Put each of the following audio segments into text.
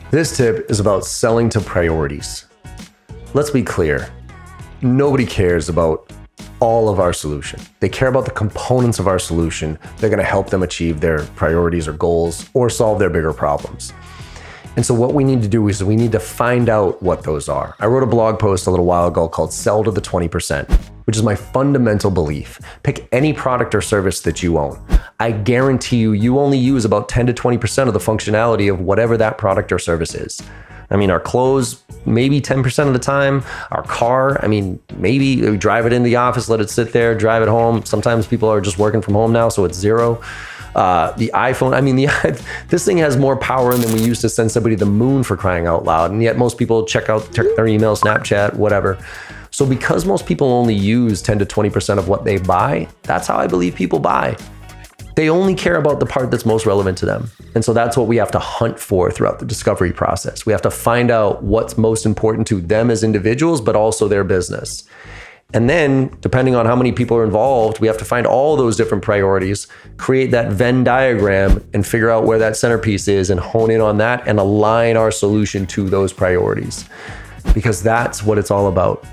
This tip is about selling to priorities. Let's be clear. Nobody cares about all of our solution. They care about the components of our solution. They're going to help them achieve their priorities or goals or solve their bigger problems. And so what we need to do is we need to find out what those are. I wrote a blog post a little while ago called Sell to the 20%, which is my fundamental belief. Pick any product or service that you own. I guarantee you only use about 10 to 20% of the functionality of whatever that product or service is. I mean, our clothes, maybe 10% of the time. Our car, I mean, maybe we drive it in the office, let it sit there, drive it home. Sometimes people are just working from home now, so it's zero. The iPhone, I mean, this thing has more power than we used to send somebody to the moon, for crying out loud. And yet most people check their email, Snapchat, whatever. So because most people only use 10 to 20% of what they buy, that's how I believe people buy. They only care about the part that's most relevant to them. And so that's what we have to hunt for throughout the discovery process. We have to find out what's most important to them as individuals, but also their business. And then, depending on how many people are involved, we have to find all those different priorities, create that Venn diagram, and figure out where that centerpiece is and hone in on that and align our solution to those priorities. Because that's what it's all about.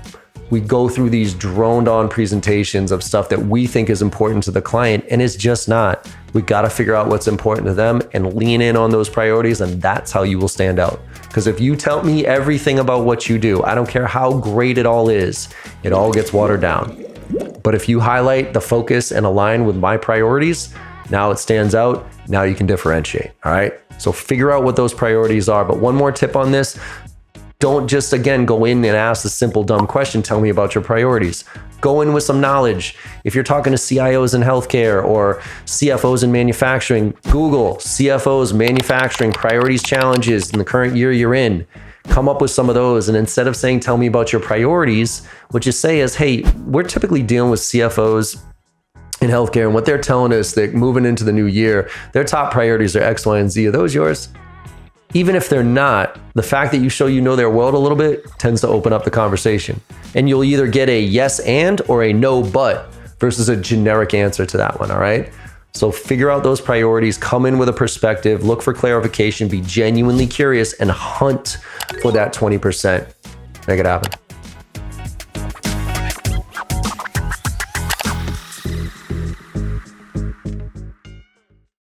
We go through these droned on presentations of stuff that we think is important to the client, and it's just not. We got to figure out what's important to them and lean in on those priorities, and that's how you will stand out. Because if you tell me everything about what you do, I don't care how great it all is, it all gets watered down. But if you highlight the focus and align with my priorities, now it stands out. Now you can differentiate. All right. So figure out what those priorities are. But one more tip on this. Don't just, again, go in and ask the simple, dumb question, tell me about your priorities. Go in with some knowledge. If you're talking to CIOs in healthcare or CFOs in manufacturing, Google CFOs manufacturing priorities challenges in the current year you're in. Come up with some of those. And instead of saying, tell me about your priorities, what you say is, hey, we're typically dealing with CFOs in healthcare, and what they're telling us that moving into the new year, their top priorities are X, Y, and Z. Are those yours? Even if they're not, the fact that you show you know their world a little bit tends to open up the conversation. And you'll either get a yes and or a no but versus a generic answer to that one, all right? So figure out those priorities, come in with a perspective, look for clarification, be genuinely curious, and hunt for that 20%. Make it happen.